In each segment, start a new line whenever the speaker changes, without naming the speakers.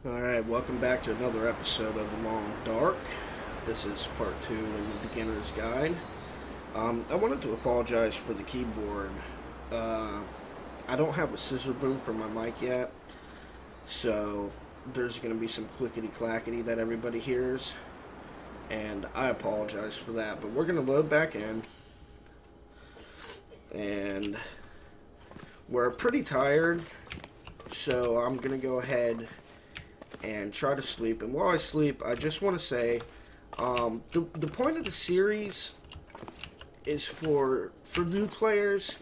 Alright, welcome back to another episode of The Long Dark. This is part 2 in the beginner's guide. I wanted to apologize for the keyboard. I don't have a scissor boom for my mic yet, so there's going to be some clickety-clackety that everybody hears, and I apologize for that. But we're going to load back in, and we're pretty tired, so I'm going to go ahead and try to sleep. And while I sleep, I just want to say, the point of the series is for new players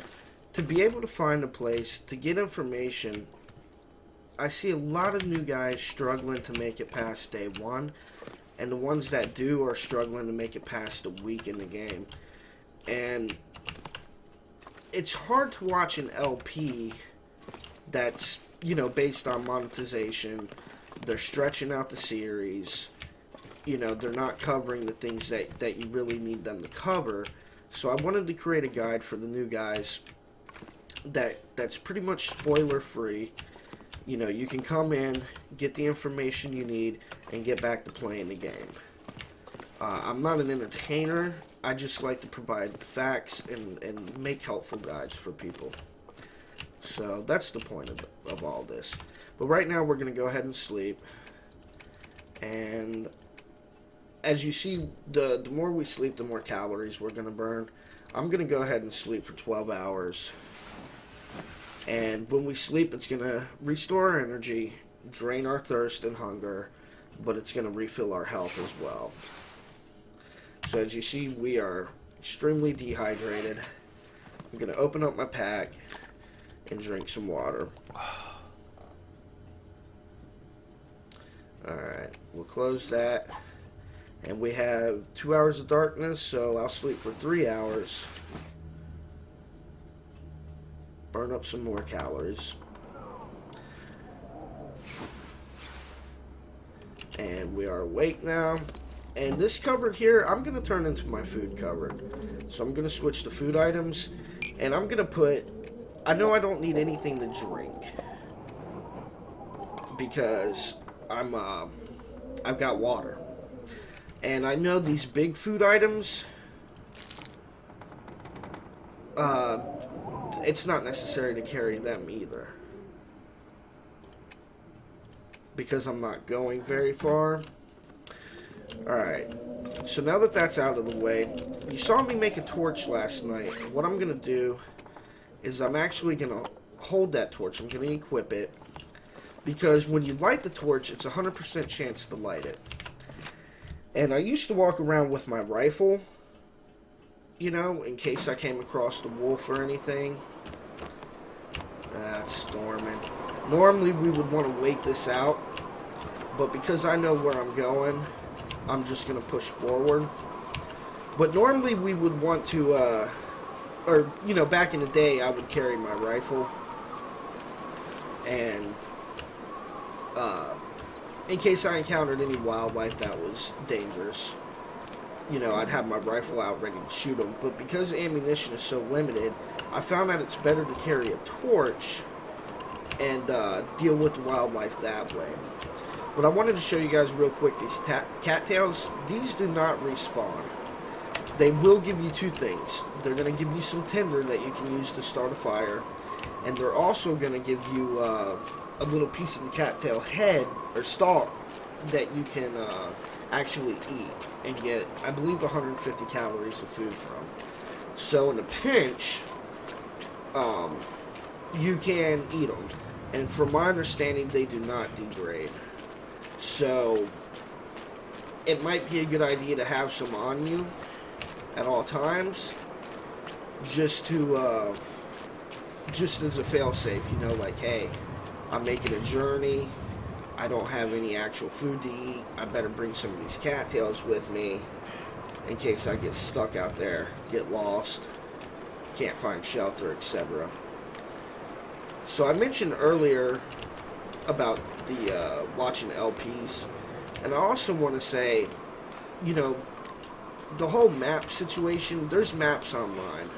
to be able to find a place to get information. I see a lot of new guys struggling to make it past day 1, and the ones that do are struggling to make it past a week in the game. And it's hard to watch an LP that's, based on monetization. They're stretching out the series. They're not covering the things that you really need them to cover. So I wanted to create a guide for the new guys that's pretty much spoiler free. You can come in, get the information you need, and get back to playing the game. I'm not an entertainer. I just like to provide facts and make helpful guides for people. So that's the point of all this. But right now we're going to go ahead and sleep. And as you see, the more we sleep, the more calories we're going to burn. I'm going to go ahead and sleep for 12 hours. And when we sleep, it's going to restore our energy, drain our thirst and hunger, but it's going to refill our health as well. So as you see, we are extremely dehydrated. I'm going to open up my pack and drink some water. Alright, we'll close that. And we have 2 hours of darkness, so I'll sleep for 3 hours. Burn up some more calories. And we are awake now. And this cupboard here, I'm going to turn into my food cupboard. So I'm going to switch to food items. And I'm going to put... I know I don't need anything to drink. Because I've got water. And I know these big food items, it's not necessary to carry them either. Because I'm not going very far. Alright, so now that that's out of the way, you saw me make a torch last night. What I'm going to do is I'm actually going to hold that torch. I'm going to equip it. Because when you light the torch, it's a 100% chance to light it. And I used to walk around with my rifle, in case I came across the wolf or anything. It's storming. Normally we would want to wait this out, but because I know where I'm going, I'm just going to push forward. But normally we would want to, back in the day I would carry my rifle. And in case I encountered any wildlife that was dangerous, I'd have my rifle out ready to shoot them. But because ammunition is so limited, I found that it's better to carry a torch and deal with the wildlife that way. But I wanted to show you guys real quick these cattails. These do not respawn. They will give you two things. They're going to give you some tinder that you can use to start a fire, and they're also going to give you a little piece of the cattail head or stalk that you can actually eat and get, I believe, 150 calories of food from. So in a pinch, you can eat them, and from my understanding, they do not degrade. So it might be a good idea to have some on you at all times, just to just as a fail-safe, like, hey, I'm making a journey, I don't have any actual food to eat, I better bring some of these cattails with me in case I get stuck out there, get lost, can't find shelter, etc. So I mentioned earlier about the watching LPs, and I also want to say, the whole map situation, there's maps online.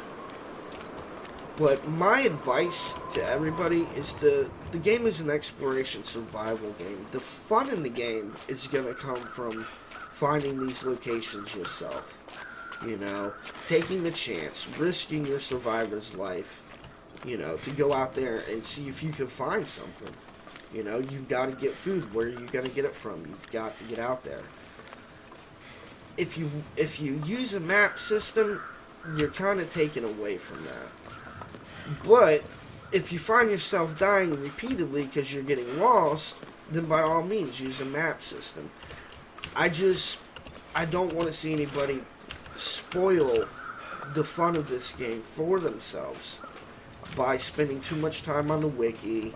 But my advice to everybody is the game is an exploration survival game. The fun in the game is going to come from finding these locations yourself. You know, taking the chance, risking your survivor's life, you know, to go out there and see if you can find something. You know, you've got to get food. Where are you going to get it from? You've got to get out there. If you use a map system, you're kind of taken away from that. But if you find yourself dying repeatedly because you're getting lost, then by all means use a map system. I don't want to see anybody spoil the fun of this game for themselves by spending too much time on the wiki,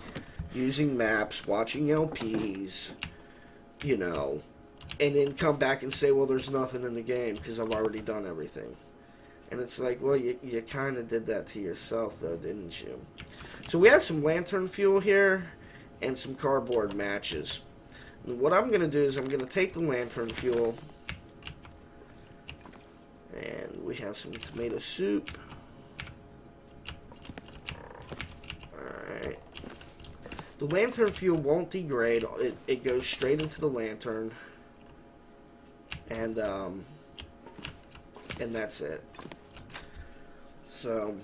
using maps, watching LPs, you know, and then come back and say, well, there's nothing in the game because I've already done everything. And it's like, well, you kind of did that to yourself, though, didn't you? So we have some lantern fuel here and some cardboard matches. And what I'm going to do is I'm going to take the lantern fuel, and we have some tomato soup. Alright. The lantern fuel won't degrade. It goes straight into the lantern. And that's it. So,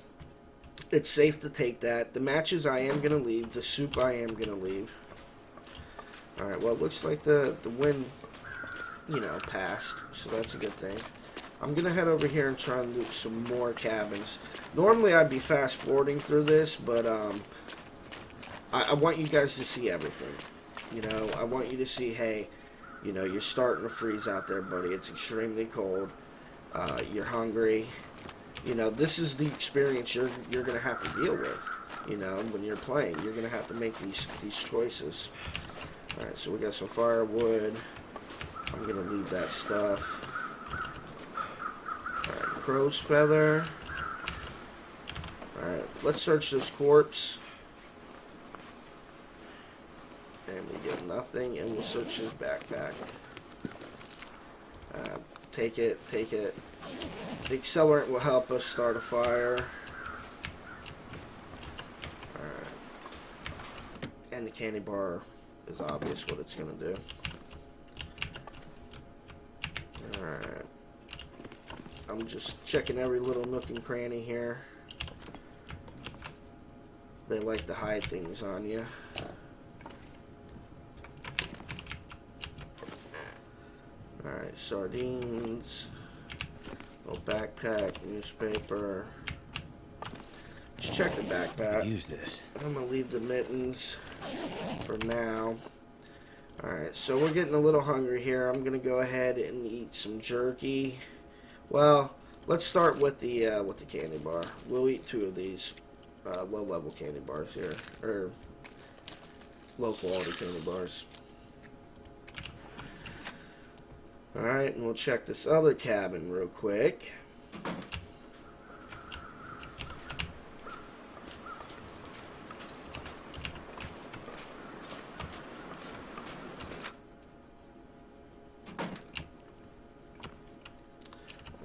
it's safe to take that. The matches I am going to leave. The soup I am going to leave. Alright, well, it looks like the wind, you know, passed. So that's a good thing. I'm going to head over here and try and loot some more cabins. Normally, I'd be fast-forwarding through this, but I want you guys to see everything. You know, I want you to see, hey, you know, you're starting to freeze out there, buddy. It's extremely cold. You're hungry. You know, this is the experience you're going to have to deal with, you know, when you're playing. You're going to have to make these choices. Alright, so we got some firewood. I'm going to leave that stuff. Alright, crow's feather. Alright, let's search this corpse. And we get nothing, and we'll search his backpack. Take it. The accelerant will help us start a fire. Alright. And the candy bar is obvious what it's going to do. Alright. I'm just checking every little nook and cranny here. They like to hide things on you. Alright, sardines, little backpack, newspaper. Just check the backpack.
Use this.
I'm gonna leave the mittens for now. Alright, so we're getting a little hungry here. I'm gonna go ahead and eat some jerky. Well, let's start with the candy bar. We'll eat 2 of these low-level candy bars here, or low-quality candy bars. Alright, and we'll check this other cabin real quick.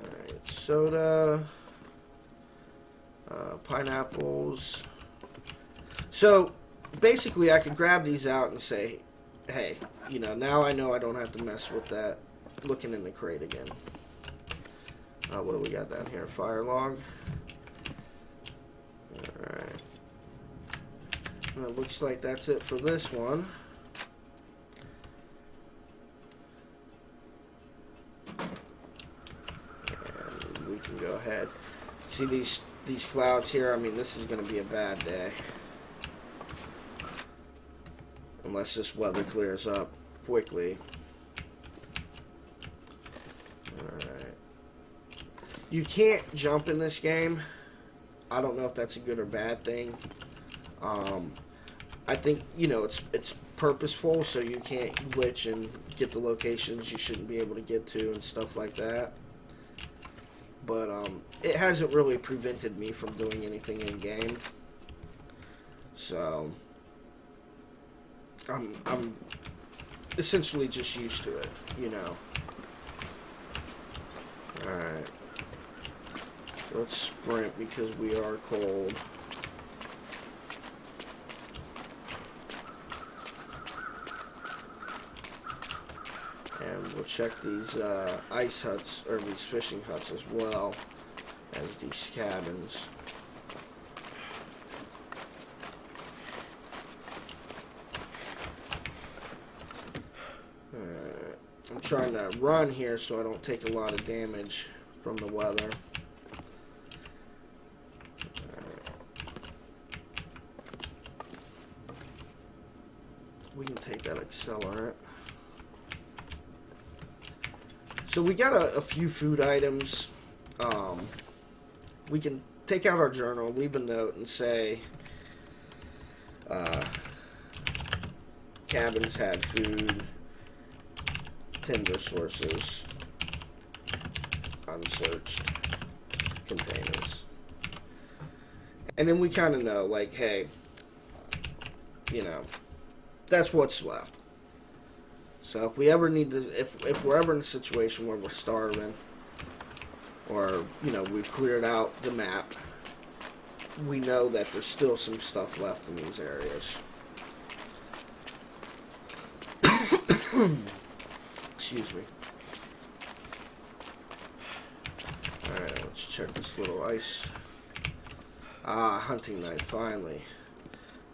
Alright, soda, pineapples. So, basically I could grab these out and say, hey, you know, now I know I don't have to mess with that. Looking in the crate again. What do we got down here? Fire log. Alright. And it looks like that's it for this one. And we can go ahead. See these clouds here? I mean, this is going to be a bad day. Unless this weather clears up quickly. Alright. You can't jump in this game. I don't know if that's a good or bad thing. I think, you know, it's purposeful, so you can't glitch and get the locations you shouldn't be able to get to and stuff like that. But it hasn't really prevented me from doing anything in game. So I'm essentially just used to it, you know. Alright. Let's sprint because we are cold. we'll check these ice huts, or these fishing huts as well as these cabins. I'm trying to run here so I don't take a lot of damage from the weather. We can take that accelerant. So we got a few food items. We can take out our journal, leave a note, and say cabins had food, timber sources, unsearched containers. And then we kind of know, like, hey, you know, that's what's left. So if we ever need to, if we're ever in a situation where we're starving, or, you know, we've cleared out the map, we know that there's still some stuff left in these areas. Excuse me. Alright, let's check this little ice. Ah, hunting knife, finally.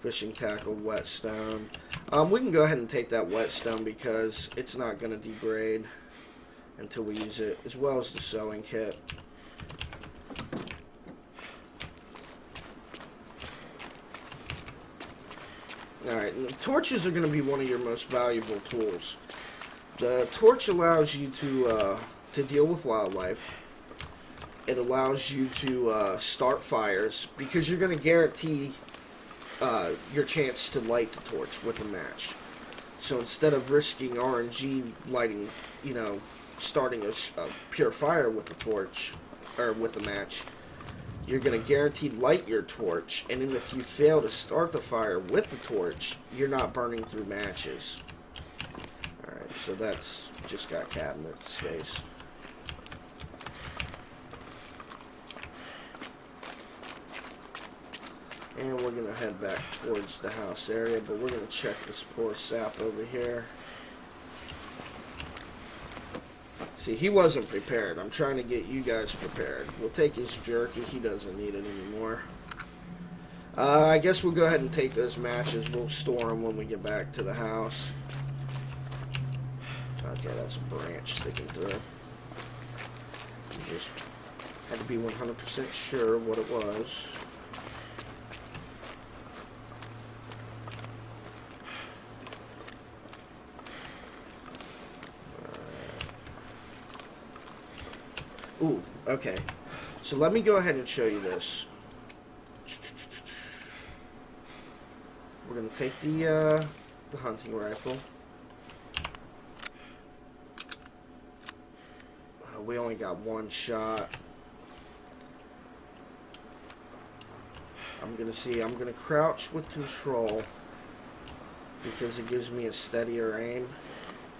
Fishing tackle, whetstone. We can go ahead and take that whetstone because it's not going to degrade until we use it, as well as the sewing kit. Alright, and the torches are going to be one of your most valuable tools. The torch allows you to deal with wildlife. It allows you to start fires because you're going to guarantee your chance to light the torch with a match. So instead of risking RNG lighting, you know, starting a pure fire with the torch, or with the match, you're going to guaranteed light your torch, and then if you fail to start the fire with the torch, you're not burning through matches. Alright, so that's just got cabinet space. And we're going to head back towards the house area, but we're going to check this poor sap over here. See, he wasn't prepared. I'm trying to get you guys prepared. We'll take his jerky. He doesn't need it anymore. I guess we'll go ahead and take those matches. We'll store them when we get back to the house. Okay, that's a branch sticking through. Just had to be 100% sure what it was. Ooh, okay. So let me go ahead and show you this. We're gonna take the hunting rifle. We only got one shot. I'm gonna crouch with control because it gives me a steadier aim,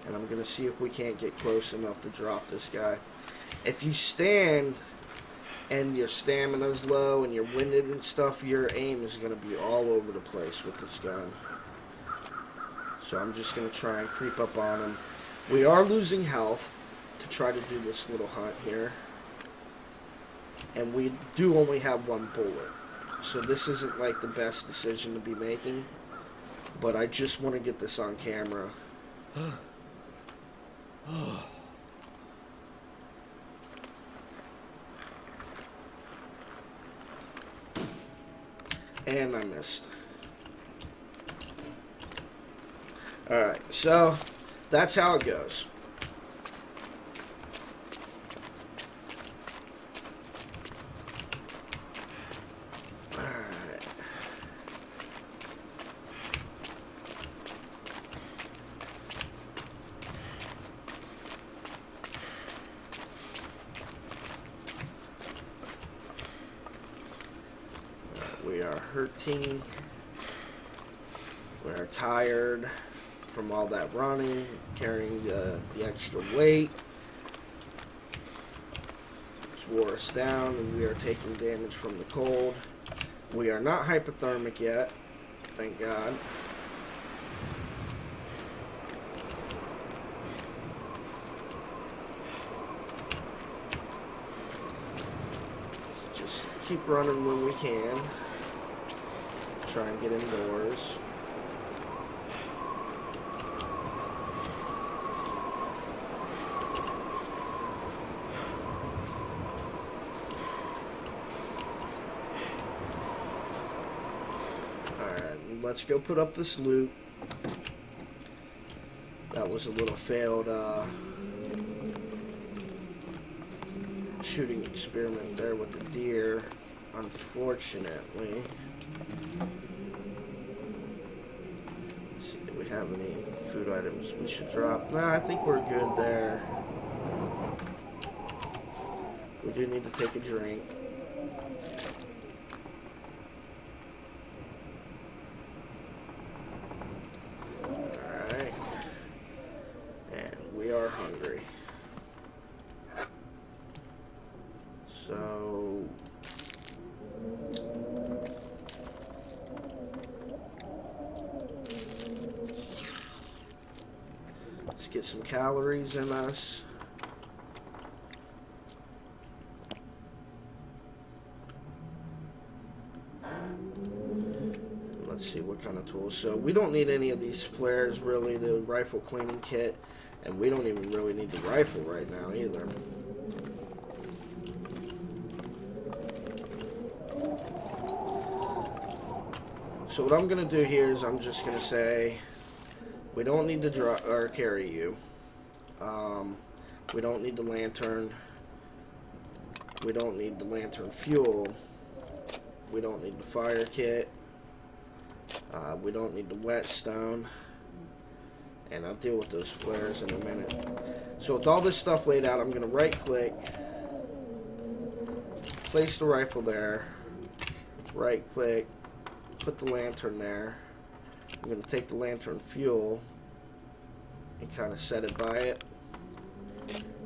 and I'm gonna see if we can't get close enough to drop this guy. If you stand and your stamina's low and you're winded and stuff, your aim is going to be all over the place with this gun. So I'm just going to try and creep up on him. We are losing health to try to do this little hunt here. And we do only have one bullet. So this isn't like the best decision to be making. But I just want to get this on camera. And I missed. Alright, so that's how it goes. Alright. We are hurting. We are tired from all that running, carrying the extra weight. It's wore us down, and we are taking damage from the cold. We are not hypothermic yet, thank God. keep running when we can. Try and get indoors. Alright, let's go put up this loot. That was a little failed shooting experiment there with the deer, unfortunately. Let's see, do we have any food items we should drop? Nah, I think we're good there. We do need to take a drink. Alright. And we are hungry. So let's get some calories in us. Let's see what kind of tools. So we don't need any of these flares, really, the rifle cleaning kit, and we don't even really need the rifle right now either. So what I'm going to do here is I'm just going to say we don't need to carry you. We don't need the lantern. We don't need the lantern fuel. We don't need the fire kit. We don't need the whetstone. And I'll deal with those flares in a minute. So with all this stuff laid out, I'm going to right click, place the rifle there, right click, put the lantern there. I'm going to take the lantern fuel and kind of set it by it.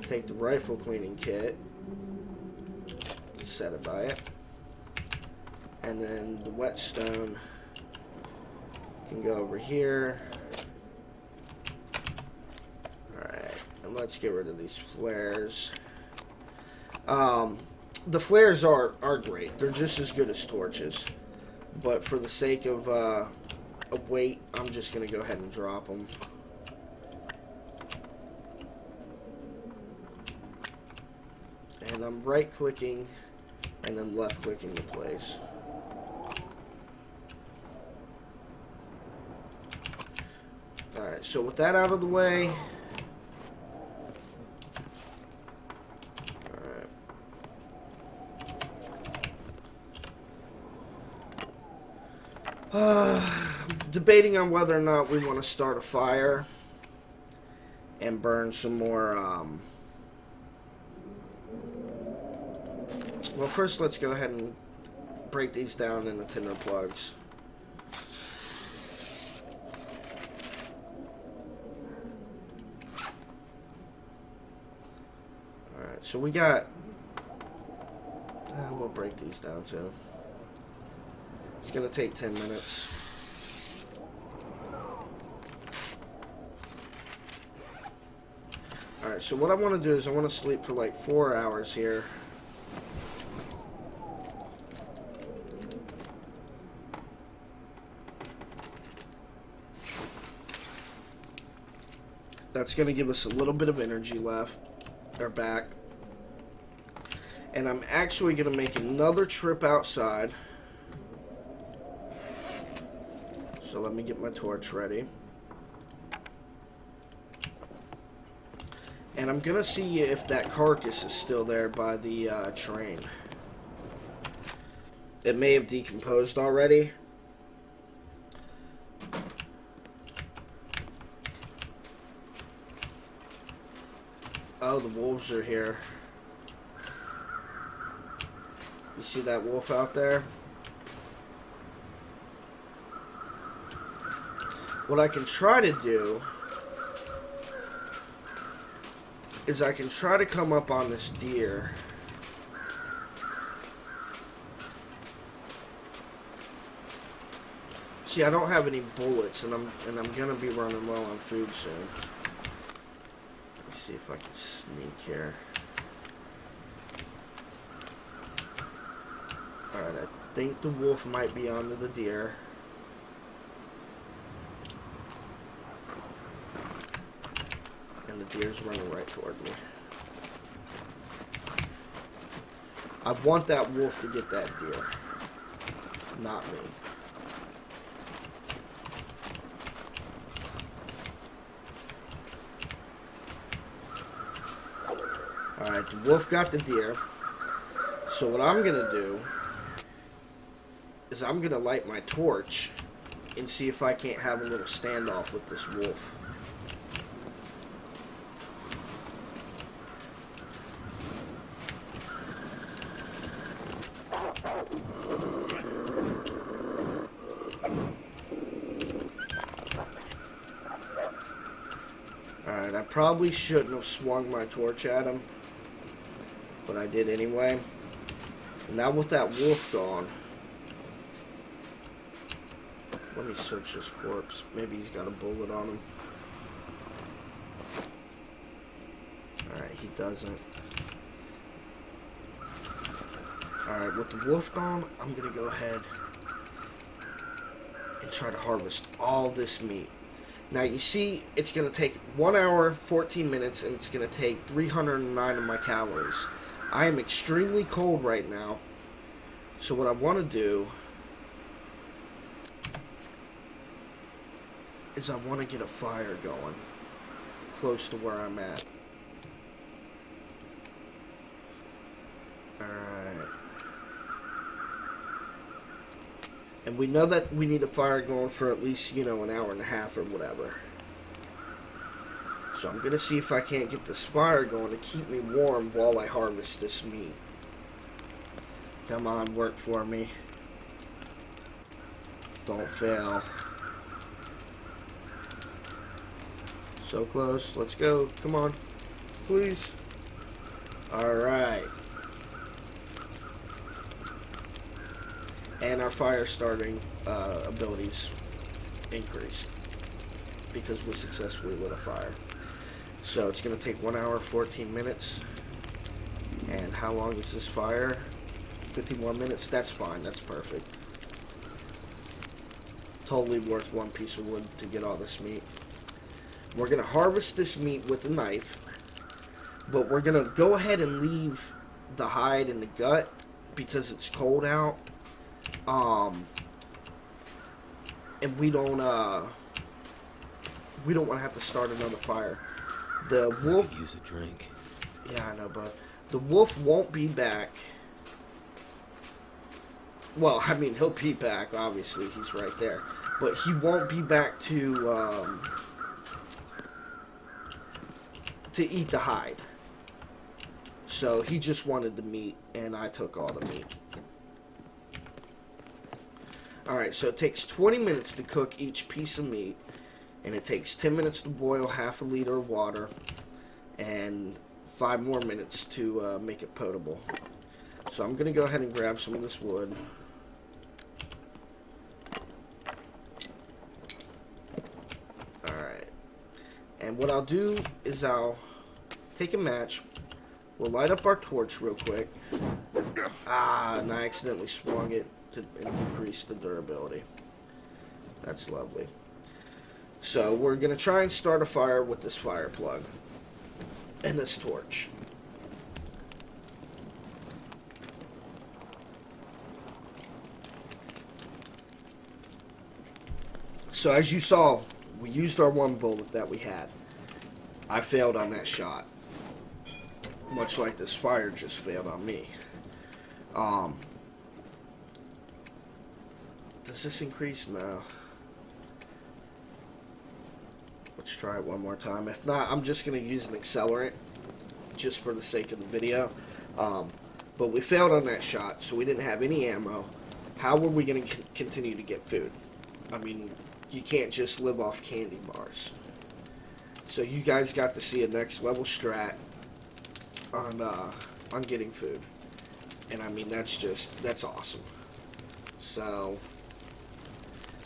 Take the rifle cleaning kit, set it by it. And then the whetstone can go over here. Alright, and let's get rid of these flares. The flares are great. They're just as good as torches. But for the sake of weight, I'm just going to go ahead and drop them. And I'm right-clicking and then left-clicking the place. Alright, so with that out of the way... Debating on whether or not we want to start a fire and burn some more, well, first let's go ahead and break these down into tinder plugs. Alright, so we got, we'll break these down too. It's going to take 10 minutes. Alright, so what I want to do is I want to sleep for like 4 hours here. That's going to give us a little bit of energy left, or back. And I'm actually going to make another trip outside. So let me get my torch ready. And I'm going to see if that carcass is still there by the train. It may have decomposed already. Oh, the wolves are here. You see that wolf out there? What I can try to do is I can try to come up on this deer. See, I don't have any bullets, and I'm gonna be running low on food soon. Let's see if I can sneak here. Alright, I think the wolf might be onto the deer. And the deer's running right toward me. I want that wolf to get that deer, not me. Alright, the wolf got the deer. So what I'm going to do is I'm going to light my torch and see if I can't have a little standoff with this wolf. Alright, I probably shouldn't have swung my torch at him, but I did anyway. And now with that wolf gone, let me search this corpse. Maybe he's got a bullet on him. Alright, he doesn't. Alright, with the wolf gone, I'm going to go ahead and try to harvest all this meat. Now you see, it's going to take 1 hour, 14 minutes, and it's going to take 309 of my calories. I am extremely cold right now, so what I want to do is I want to get a fire going close to where I'm at. Alright. And we know that we need a fire going for at least, you know, an hour and a half or whatever. So I'm going to see if I can't get this fire going to keep me warm while I harvest this meat. Come on, work for me. Don't fail. So close. Let's go. Come on. Please. Alright. And our fire starting abilities increased because we successfully lit a fire. So it's going to take 1 hour, 14 minutes. And how long is this fire? 51 minutes. That's fine. That's perfect. Totally worth one piece of wood to get all this meat. We're going to harvest this meat with a knife. But we're going to go ahead and leave the hide and the gut because it's cold out. And we don't want to have to start another fire. The wolf
I could use a drink.
Yeah, I know, but the wolf won't be back. Well, I mean, he'll be back. Obviously, he's right there, but he won't be back to eat the hide. So he just wanted the meat, and I took all the meat. Alright, so it takes 20 minutes to cook each piece of meat, and it takes 10 minutes to boil half a liter of water, and 5 more minutes to make it potable. So I'm going to go ahead and grab some of this wood. Alright. And what I'll do is I'll take a match. We'll light up our torch real quick. And I accidentally swung it to increase the durability. That's lovely. So we're going to try and start a fire with this fire plug and this torch. So as you saw, we used our one bullet that we had. I failed on that shot. Much like this fire just failed on me. Does this increase? No. Let's try it one more time. If not, I'm just going to use an accelerant just for the sake of the video. But we failed on that shot, so we didn't have any ammo. How were we going to continue to get food? I mean, you can't just live off candy bars. So you guys got to see a next level strat on getting food. And I mean, that's awesome. So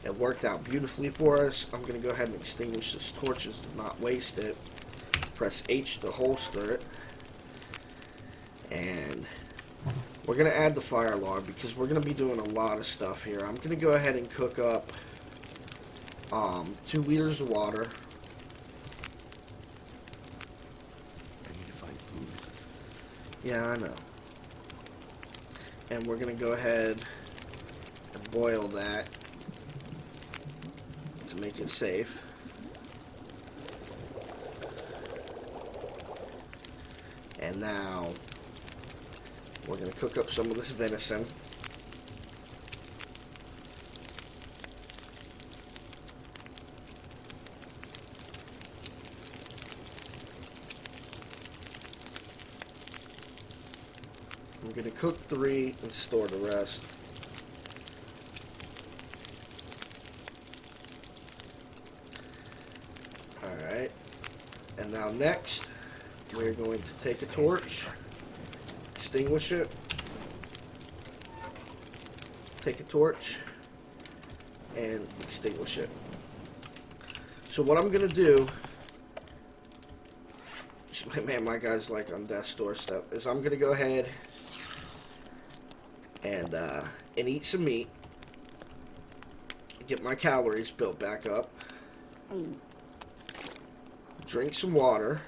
it worked out beautifully for us. I'm going to go ahead and extinguish this torch to not waste it. Press H to holster it. And we're going to add the fire log because we're going to be doing a lot of stuff here. I'm going to go ahead and cook up 2 liters of water.
I need to find food.
Yeah, I know. And we're going to go ahead and boil that to make it safe. And now we're going to cook up some of this venison. I'm going to cook 3 and store the rest. Alright. And now next, we're going to take a torch, extinguish it, take a torch, and extinguish it. So what I'm going to do, man, my guy's like on death's doorstep, is I'm going to go ahead and eat some meat, get my calories built back up, drink some water.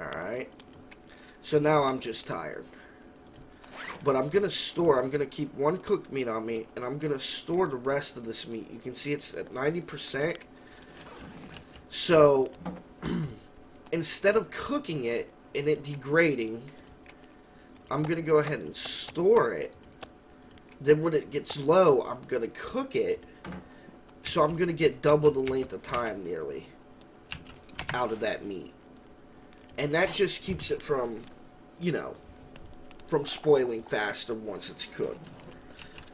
Alright, so now I'm just tired. But I'm going to keep 1 cooked meat on me, and I'm going to store the rest of this meat. You can see it's at 90%. So, instead of cooking it and it degrading, I'm going to go ahead and store it. Then when it gets low, I'm going to cook it. So I'm going to get double the length of time nearly out of that meat. And that just keeps it from, you know, from spoiling faster once it's cooked.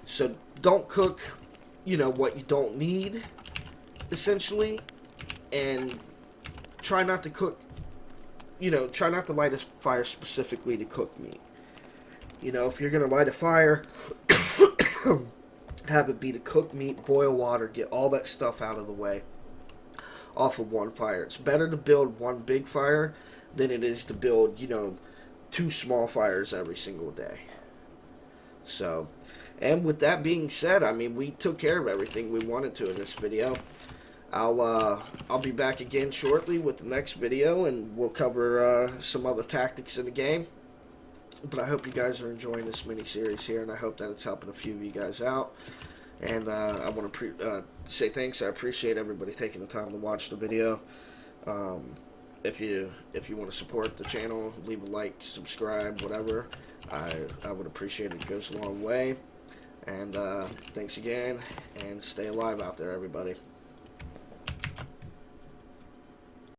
So don't cook, you know, what you don't need, essentially. And try not to cook, you know, try not to light a fire specifically to cook meat. You know, if you're going to light a fire, have it be to cook meat, boil water, get all that stuff out of the way off of 1 fire. It's better to build 1 big fire than it is to build, you know, 2 small fires every single day. So, and with that being said, I mean, we took care of everything we wanted to in this video. I'll be back again shortly with the next video, and we'll cover some other tactics in the game. But I hope you guys are enjoying this mini-series here, and I hope that it's helping a few of you guys out. And I want to say thanks. I appreciate everybody taking the time to watch the video. If you want to support the channel, leave a like, subscribe, whatever. I would appreciate it. It goes a long way. And thanks again, and stay alive out there, everybody.